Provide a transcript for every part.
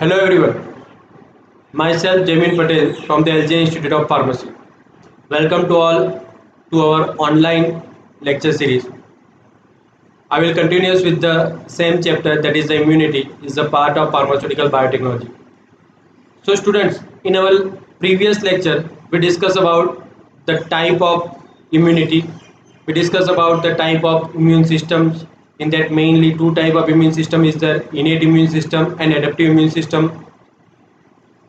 Hello everyone, myself Jaymin Patel from the LJ Institute of Pharmacy. Welcome to all to our online lecture series. I will continue with the same chapter, that is the immunity is a part of pharmaceutical biotechnology. So students, in our previous lecture we discussed about the type of immunity. We discussed about the type of immune systems. In that mainly two type of immune system is the innate immune system and adaptive immune system.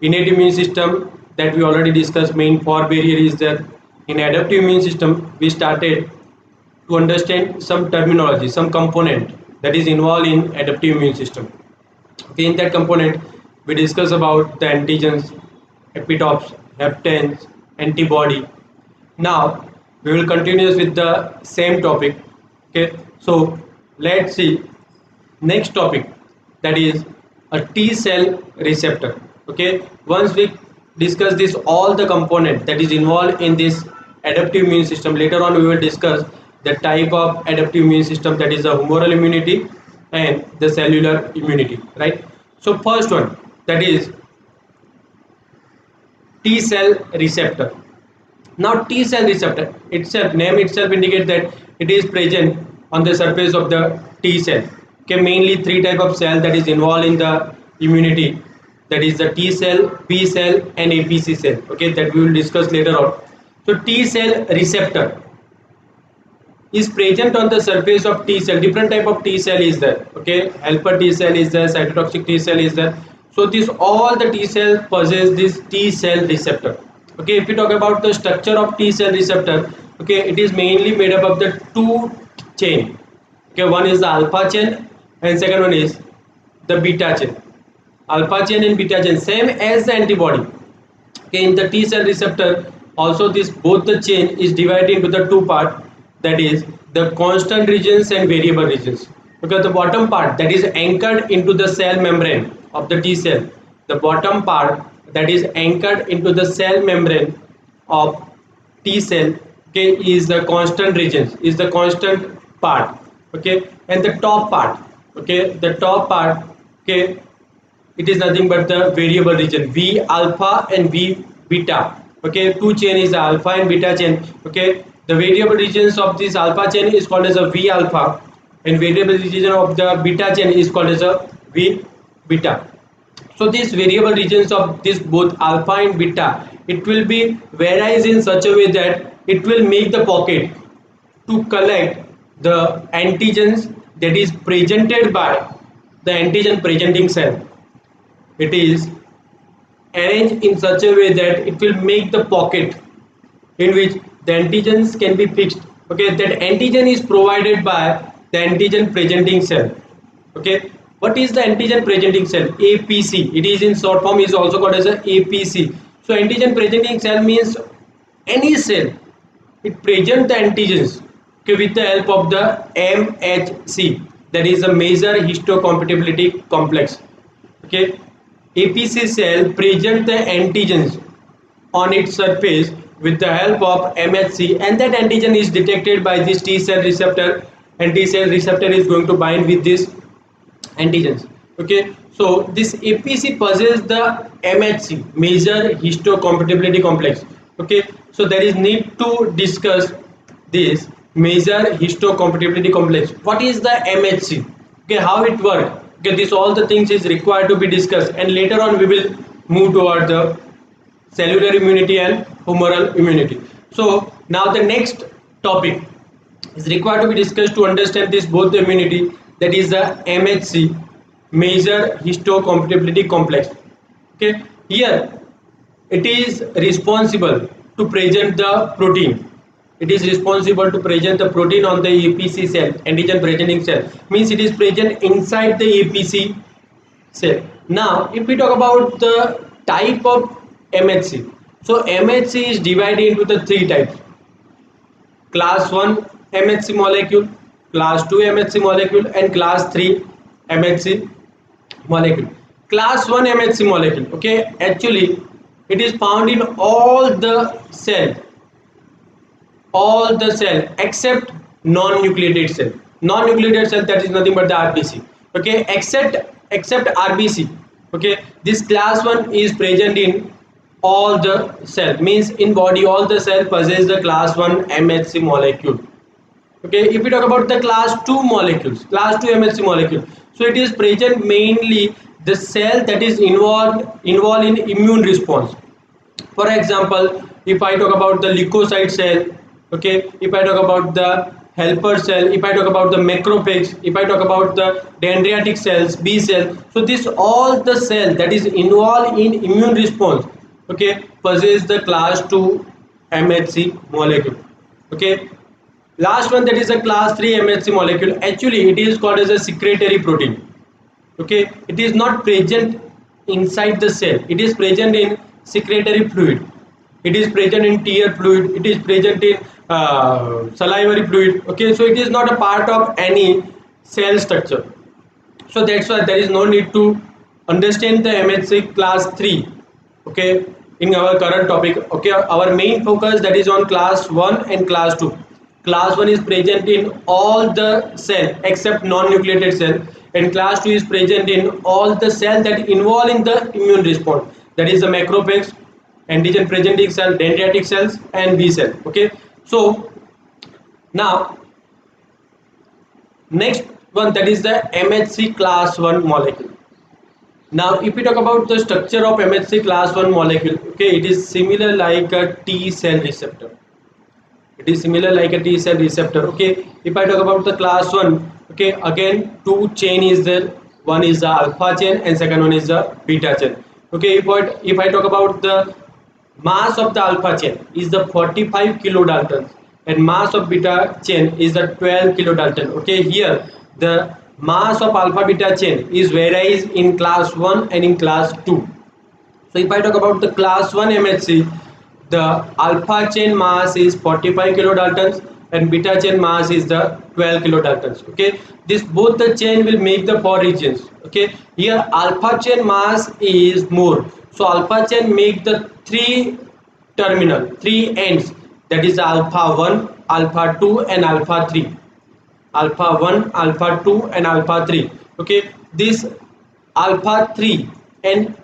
Innate immune system that we already discussed, main four barrier is that. In adaptive immune system we started to understand some terminology, some component that is involved in adaptive immune system. Okay, in that component we discuss about the antigens, epitopes, haptens, antibody. Now we will continue with the same topic. Okay, so let's see next topic, that is a T cell receptor. Okay, once we discuss this all the component that is involved in this adaptive immune system, later on we will discuss the type of adaptive immune system, that is the humoral immunity and the cellular immunity, right? So first one, that is T cell receptor. Now T cell receptor itself, name itself indicate that it is present on the surface of the T cell. Okay, mainly three type of cell that is involved in the immunity, that is the T cell, B cell and APC cell. Okay, that we will discuss later on. So T cell receptor is present on the surface of T cell. Different type of T cell is there. Okay, helper T cell is there, cytotoxic T cell is there. So this all the T cell possess this T cell receptor. Okay, if we talk about the structure of T cell receptor, okay, it is mainly made up of the two chain. Okay, one is the alpha chain and second one is the beta chain. Alpha chain and beta chain same as the antibody. Okay, in the T cell receptor also this both the chain is divided into the two part, that is the constant regions and variable regions. Because the bottom part that is anchored into the cell membrane of the T cell, the bottom part that is anchored into the cell membrane of T cell, okay, is the constant regions, is the constant part. Okay, and the top part, okay, the top part, okay, it is nothing but the variable region V alpha and V beta. Okay, two chain is the alpha and beta chain. Okay, the variable regions of this alpha chain is called as a V alpha and variable region of the beta chain is called as a V beta. So these variable regions of this both alpha and beta, it will be varies in such a way that it will make the pocket to collect the antigens that is presented by the antigen presenting cell. It is arranged in such a way that it will make the pocket in which the antigens can be fixed. Okay, that antigen is provided by the antigen presenting cell. Okay, what is the antigen presenting cell? APC, it is in short form, is also called as a APC. So antigen presenting cell means any cell it present the antigens, okay, with the help of the MHC, that is a major histocompatibility complex. Okay, APC cell present the antigens on its surface with the help of MHC, and that antigen is detected by this T cell receptor, and T cell receptor is going to bind with this antigens. Okay, so this APC possesses the MHC, major histocompatibility complex. Okay, so there is need to discuss this major histocompatibility complex. What is the MHC? Okay, how it works? Okay, this all the things is required to be discussed, and later on we will move toward the cellular immunity and humoral immunity. So now the next topic is required to be discussed to understand this both the immunity, that is the MHC, major histocompatibility complex. Okay, here it is responsible to present the protein. It is responsible to present the protein on the APC cell, antigen presenting cell, means it is present inside the APC cell. Now if we talk about the type of MHC, so MHC is divided into the three types: class 1 MHC molecule, class 2 MHC molecule and class 3 MHC molecule. Class 1 MHC molecule, okay, actually it is found in all the cell except non-nucleated cell. Non-nucleated cell, that is nothing but the RBC. Okay, except RBC. Okay, this class 1 is present in all the cell, means in body all the cell possess the class 1 MHC molecule. Okay, if we talk about the class 2 molecules, class 2 MHC molecule, so it is present mainly the cell that is involved in immune response. For example, if I talk about the leukocyte cell, okay, if I talk about the helper cell, if I talk about the macrophages, if I talk about the dendritic cells, B cell, so this all the cell that is involved in immune response, okay, possess the class 2 MHC molecule. Okay, last one, that is a class 3 MHC molecule. Actually it is called as a secretory protein. Okay, it is not present inside the cell, it is present in secretory fluid, it is present in tear fluid, it is present in salivary fluid. Okay, so it is not a part of any cell structure, so that's why there is no need to understand the MHC class 3. Okay, in our current topic, okay, our main focus that is on class 1 and class 2. Class 1 is present in all the cell except non-nucleated cell, and class 2 is present in all the cell that involve in the immune response, that is the macrophages, antigen presenting cell, dendritic cells, and B cell. Okay, so now next one, that is the MHC class 1 molecule. Now if we talk about the structure of MHC class 1 molecule, okay, it is similar like a T cell receptor. It is similar like a T cell receptor. Okay, if I talk about the class 1, okay, again two chain is there, one is the alpha chain and second one is the beta chain. Okay, if I talk about the mass of the alpha chain is the 45 kilodaltons and mass of beta chain is the 12 kilodalton. Okay, here the mass of alpha beta chain is varies in class 1 and in class 2. So if I talk about the class 1 MHC, the alpha chain mass is 45 kilodaltons and beta chain mass is the 12 kilodaltons. Okay, this both the chain will make the four regions. Okay, here alpha chain mass is more, so alpha chain make the three ends, that is alpha 1, alpha 2 and alpha 3. Alpha 1, alpha 2 and alpha 3. Okay, this alpha 3 and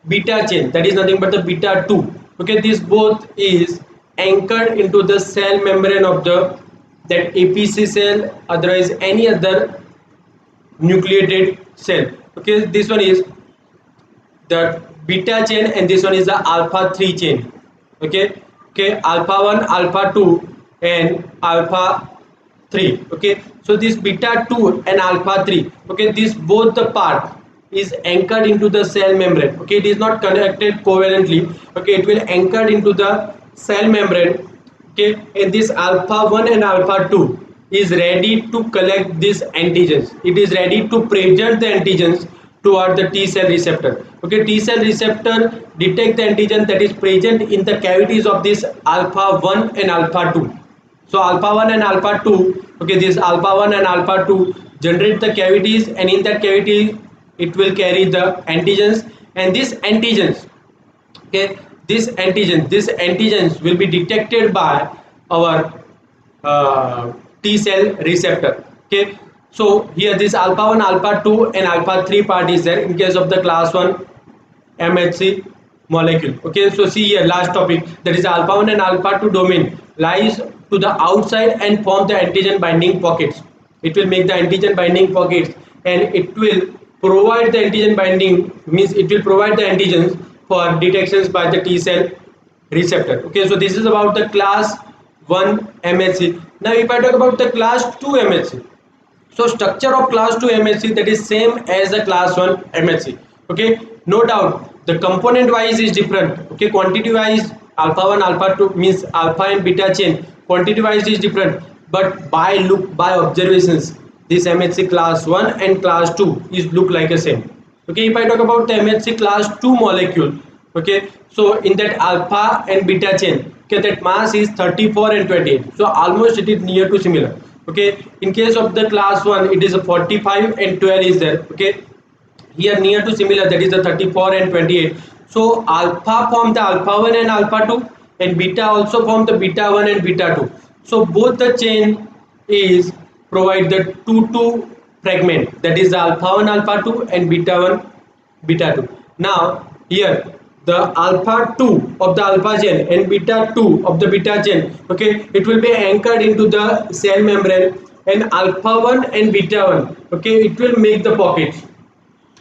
beta chain, that is nothing but the beta 2. Okay, this both is anchored into the cell membrane of the that APC cell, otherwise any other nucleated cell. Okay, this one is the beta chain and this one is the alpha 3 chain. Okay, okay, alpha 1, alpha 2 and alpha 3. Okay, so this beta 2 and alpha 3, okay, this both the part is anchored into the cell membrane. Okay, it is not connected covalently. Okay, it will anchored into the cell membrane. Okay, and this alpha 1 and alpha 2 is ready to collect these antigens, it is ready to present the antigens toward the T cell receptor. Okay, T cell receptor detect the antigen that is present in the cavities of this alpha 1 and alpha 2. So alpha 1 and alpha 2, okay, this alpha 1 and alpha 2 generate the cavities, and in that cavity it will carry the antigens, and these antigens, okay, this antigens will be detected by our T cell receptor. Okay, so here this alpha 1, alpha 2 and alpha 3 part is there in case of the class 1 MHC molecule. Okay, so see here last topic, that is alpha 1 and alpha 2 domain lies to the outside and form the antigen binding pockets. It will make the antigen binding pockets and it will provide the antigen binding, means it will provide the antigens for detections by the T cell receptor. Okay, so this is about the class 1 MHC. Now if I talk about the class 2 MHC, so structure of class 2 MHC, that is same as the class 1 MHC. Okay, no doubt the component wise is different. Okay, quantity wise alpha 1 alpha 2 means alpha and beta chain, quantity wise is different, but by observations this MHC class 1 and class 2 is look like the same. Okay, if I talk about the MHC class 2 molecule, okay, so in that alpha and beta chain, okay, that mass is 34 and 28, so almost it is near to similar. Okay, in case of the class 1 it is a 45 and 12 is there. Okay, here near to similar, that is the 34 and 28. So alpha form the alpha 1 and alpha 2 and beta also form the beta 1 and beta 2. So both the chain is provide the 2 fragment, that is the alpha 1 alpha 2 and beta 1 beta 2. Now here the alpha 2 of the alpha chain and beta 2 of the beta chain, okay, it will be anchored into the cell membrane, and alpha 1 and beta 1, okay, it will make the pockets,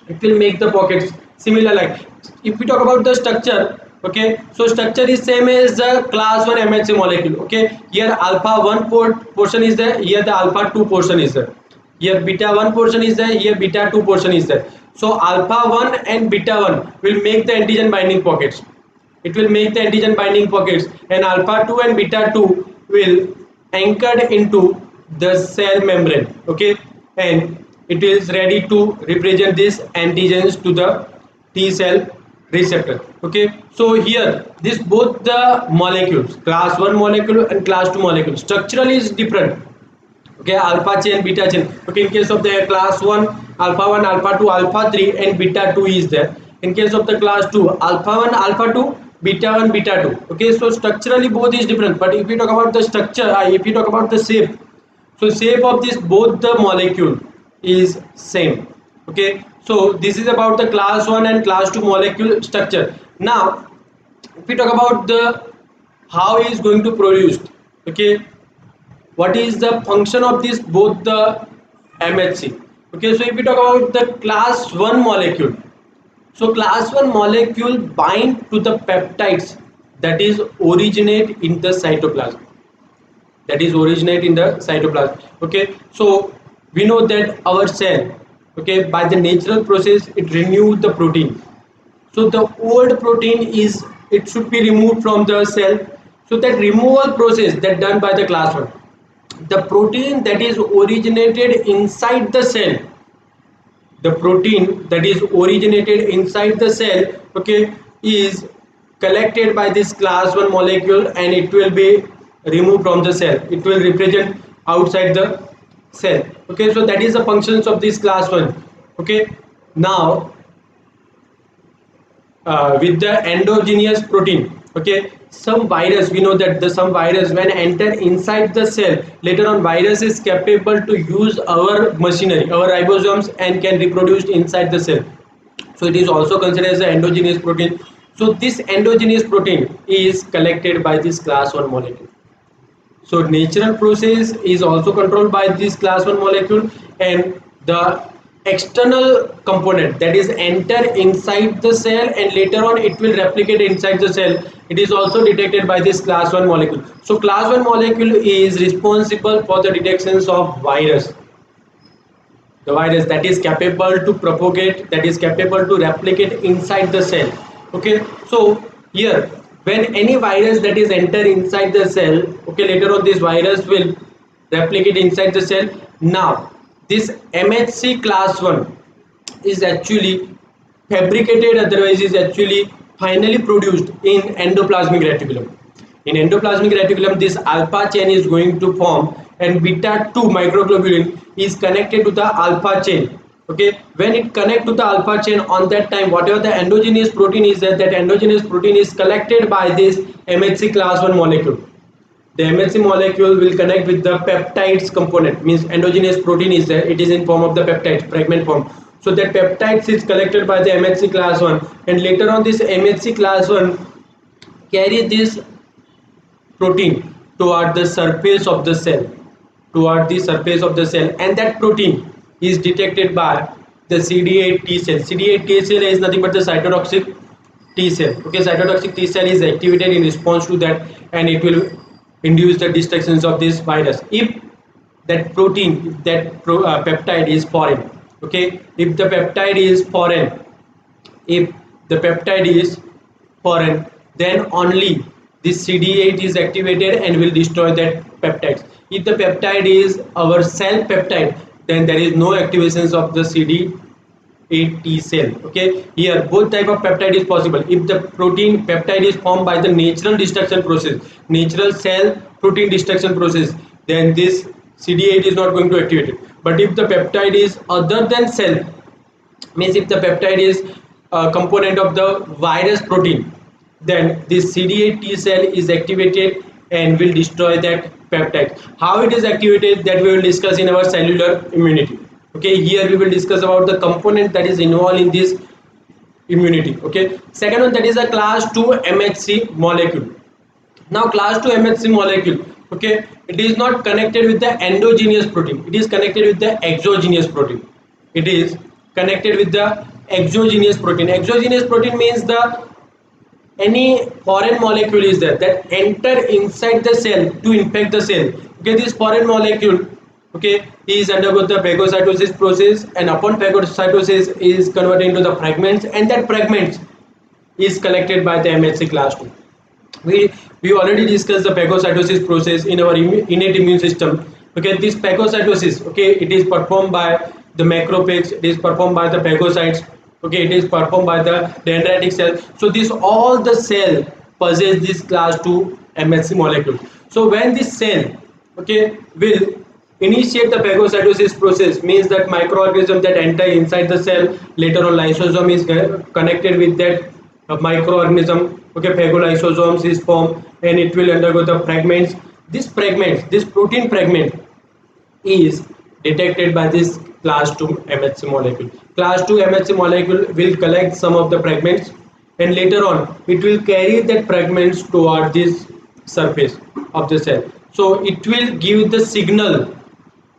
it will make the pockets similar. Like if we talk about the structure, okay, so structure is same as the class 1 MHC molecule, okay. Here alpha 1 portion is there, here the alpha 2 portion is there, here beta 1 portion is there, here beta 2 portion is there. So alpha 1 and beta 1 will make the antigen binding pockets, it will make the antigen binding pockets, and alpha 2 and beta 2 will anchored into the cell membrane, okay, and it is ready to represent these antigens to the T cell receptor, okay. So here this both the molecules, class 1 molecule and class 2 molecule, structurally is different, okay, alpha chain beta chain, okay. In case of the class 1, alpha 1 alpha 2 alpha 3 and beta 2 is there. In case of the class 2, alpha 1 alpha 2 beta 1 beta 2, okay. So structurally both is different, but if we talk about the structure, if we talk about the shape, so shape of this both the molecule is same, okay. So this is about the class 1 and class 2 molecule structure. Now if we talk about the how is going to produced, okay, what is the function of this both the MHC, okay. So if we talk about the class 1 molecule, so class 1 molecule bind to the peptides that is originate in the cytoplasm, that is originate in the cytoplasm, okay. So we know that our cell, okay, by the natural process it renews the protein. So the old protein is, it should be removed from the cell. So that removal process that done by the class 1, the protein that is originated inside the cell, the protein that is originated inside the cell, okay, is collected by this class 1 molecule and it will be removed from the cell, it will represent outside the cell, okay. So that is the functions of this class 1, okay. Now with the endogenous protein, okay, some virus, we know that the some virus when enter inside the cell, later on virus is capable to use our machinery, our ribosomes, and can reproduce inside the cell. So it is also considered as an endogenous protein. So this endogenous protein is collected by this class 1 molecule. So natural process is also controlled by this class 1 molecule, and the external component that is enter inside the cell and later on it will replicate inside the cell, it is also detected by this class 1 molecule. So class 1 molecule is responsible for the detections of virus, the virus that is capable to propagate, that is capable to replicate inside the cell, okay. So here when any virus that is enter inside the cell, okay, later on this virus will replicate inside the cell. Now this MHC class 1 is actually fabricated, otherwise is actually finally produced in endoplasmic reticulum. In endoplasmic reticulum this alpha chain is going to form and beta 2 microglobulin is connected to the alpha chain, okay. When it connect to the alpha chain, on that time whatever the endogenous protein is there, that endogenous protein is collected by this MHC class 1 molecule. The MHC molecule will connect with the peptides component, means endogenous protein is there, it is in form of the peptide fragment form. So that peptides is collected by the MHC class 1, and later on this MHC class 1 carry this protein toward the surface of the cell, toward the surface of the cell, and that protein is detected by the CD8 T cell. CD8 T cell is nothing but the cytotoxic T cell, okay. Cytotoxic T cell is activated in response to that, and it will induce the destructions of this virus if that protein, if that peptide is foreign, okay. If the peptide is foreign, if the peptide is foreign, then only this CD8 is activated and will destroy that peptides. If the peptide is our cell peptide, then there is no activations of the CD8 T cell, okay. Here both type of peptide is possible. If the protein peptide is formed by the natural destruction process, natural cell protein destruction process, then this CD8 is not going to activate it. But if the peptide is other than cell, means if the peptide is a component of the virus protein, then this CD8 T cell is activated and will destroy that peptide. How it is activated, that we will discuss in our cellular immunity, okay. Here we will discuss about the component that is involved in this immunity. Okay, second one, that is a class 2 MHC molecule. Now class 2 MHC molecule, okay, it is not connected with the endogenous protein, it is connected with the exogenous protein. It is connected with the exogenous protein. Exogenous protein means the any foreign molecule is there that enter inside the cell to infect the cell. Okay, this foreign molecule, okay, is undergo the phagocytosis process, and upon phagocytosis is converted into the fragments, and that fragments is collected by the MHC class 2. We already discussed the phagocytosis process in our innate immune system. Okay, this phagocytosis, okay, it is performed by the macrophages, it is performed by the phagocytes, okay, it is performed by the dendritic cells. So this all the cell possess this class 2 MHC molecule. So when this cell, okay, will initiate the phagocytosis process, means that microorganism that enter inside the cell, later on lysosome is connected with that microorganism. Okay, phagolysosomes is formed and it will undergo the fragments. This protein fragment is detected by this class 2 MHC molecule. Class 2 MHC molecule will collect some of the fragments, and later on it will carry that fragments toward this surface of the cell. So it will give the signal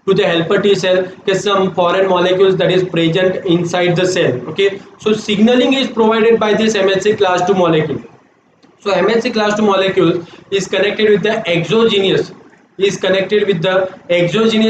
to the helper T cell that some foreign molecules that is present inside the cell. Okay, so signaling is provided by this MHC class 2 molecule. So MHC class 2 molecule is connected with the exogenous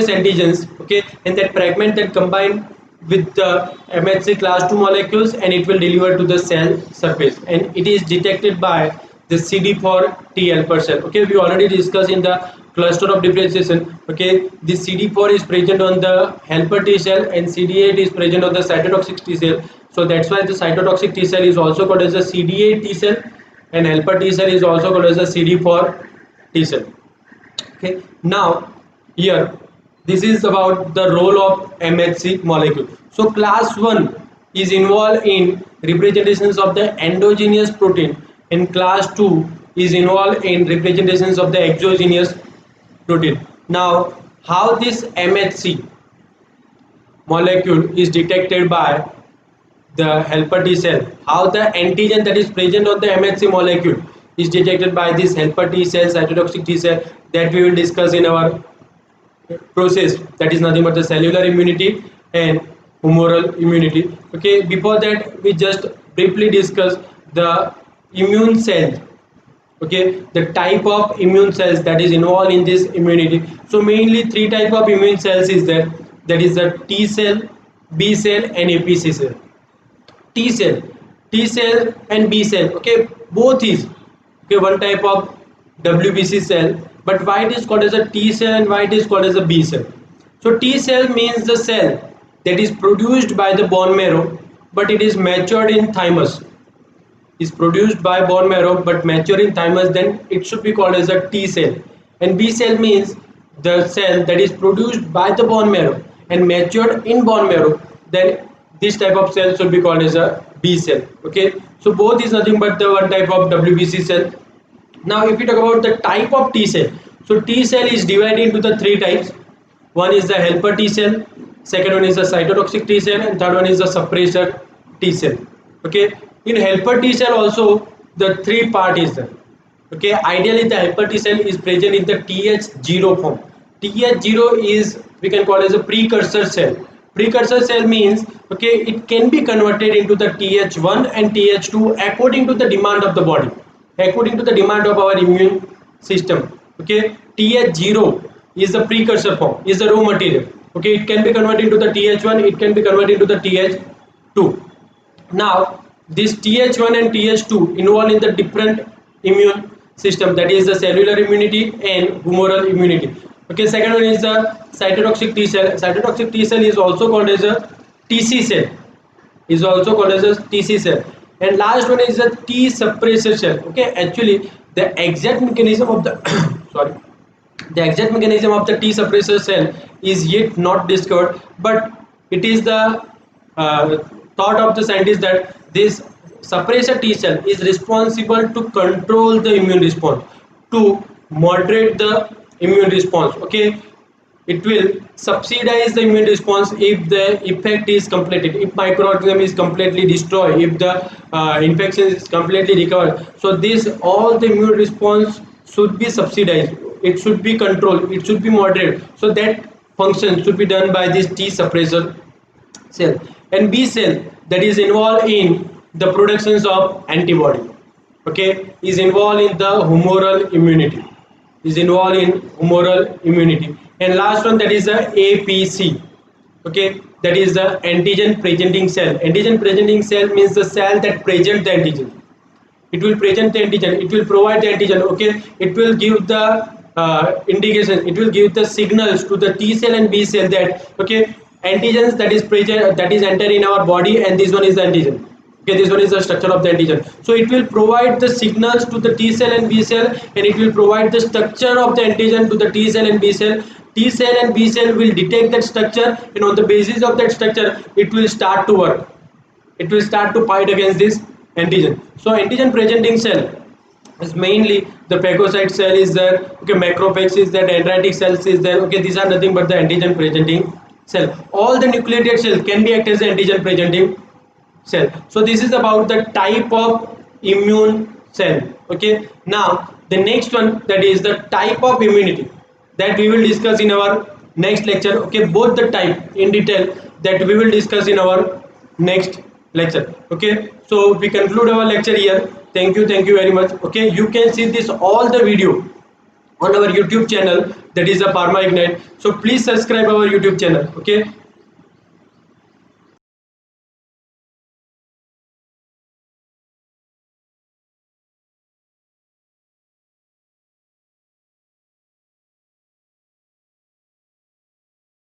antigens. Okay, and that fragment that combine with the MHC class 2 molecules, and it will deliver to the cell surface, and it is detected by the CD4 T helper cell. Okay, we already discussed in the cluster of differentiation. Okay, the CD4 is present on the helper T cell and CD8 is present on the cytotoxic T cell. So that's why the cytotoxic T cell is also called as a CD8 T cell, and helper T cell is also called as a CD4 T cell. Okay, now here this is about the role of MHC molecule. So class 1 is involved in representations of the endogenous protein, and class 2 is involved in representations of the exogenous protein. Now how this MHC molecule is detected by the helper T cell, how the antigen that is present on the MHC molecule is detected by this helper T cell, cytotoxic T cell, that we will discuss in our process, that is nothing but the cellular immunity and humoral immunity. Okay, before that we just briefly discuss the immune cells. Okay, the type of immune cells that is involved in this immunity. So mainly three type of immune cells is there, that is the T cell, B cell and APC cell. T cell, T cell and B cell, okay, both is okay one type of WBC cell, but why it is called as a T cell and why it is called as a B cell? So T cell means the cell that is produced by the bone marrow, but it is matured in thymus. Is produced by bone marrow but mature in thymus, then it should be called as a T cell. And B cell means the cell that is produced by the bone marrow and matured in bone marrow, then this type of cell should be called as a B cell. Okay, so both is nothing but the one type of WBC cell. Now if we talk about the type of T cell, so T cell is divided into the three types. One is the helper T cell, second one is the cytotoxic T cell, and third one is the suppressor T cell. Okay, in helper T cell also the three part is there. Okay, ideally the helper T cell is present in the Th0 form. Th0 is, we can call as a precursor cell. Precursor cell means, okay, it can be converted into the Th1 and Th2 according to the demand of the body, according to the demand of our immune system. Okay, Th0 is the precursor form, is the raw material. Okay, it can be converted into the Th1, it can be converted into the Th2. Now this Th1 and Th2 involved in the different immune system, that is the cellular immunity and humoral immunity. Okay, second one is the cytotoxic T cell. Cytotoxic T cell is also called as a TC cell, is also called as a TC cell. And last one is the T suppressor cell. Okay, actually the exact mechanism of the sorry, the exact mechanism of the T suppressor cell is yet not discovered, but it is the thought of the scientist that this suppressor T cell is responsible to control the immune response, to moderate the immune response. Okay, it will subsidize the immune response if the effect is completed, if microorganism is completely destroyed, if the infection is completely recovered. So this all the immune response should be subsidized, it should be controlled, it should be moderate, so that function should be done by this T suppressor cell. And B cell that is involved in the productions of antibody, okay, is involved in the humoral immunity, is involved in humoral immunity. And last one, that is the APC, okay, that is the antigen presenting cell. Antigen presenting cell means the cell that present the antigen, it will present the antigen, it will provide the antigen, okay, it will give the indication, it will give the signals to the T cell and B cell that, okay, antigens that is present, that is entered in our body, and this one is the antigen, okay, this one is the structure of the antigen. So it will provide the signals to the T cell and B cell, and it will provide the structure of the antigen to the T cell and B cell. T cell and B cell will detect that structure, and on the basis of that structure it will start to work, it will start to fight against this antigen. So antigen presenting cell is mainly the phagocyte cell is there, okay, macrophages is there, dendritic cells is there, okay, these are nothing but the antigen presenting cell. All the nucleated cells can be act as antigen presenting cell. So this is about the type of immune cell. Okay, now the next one, that is the type of immunity, that we will discuss in our next lecture. Okay, both the type in detail that we will discuss in our next lecture. Okay, so we conclude our lecture here. Thank you very much. Okay, you can see this all the video on our YouTube channel, that is a Pharma Ignite. So please subscribe our YouTube channel. Okay,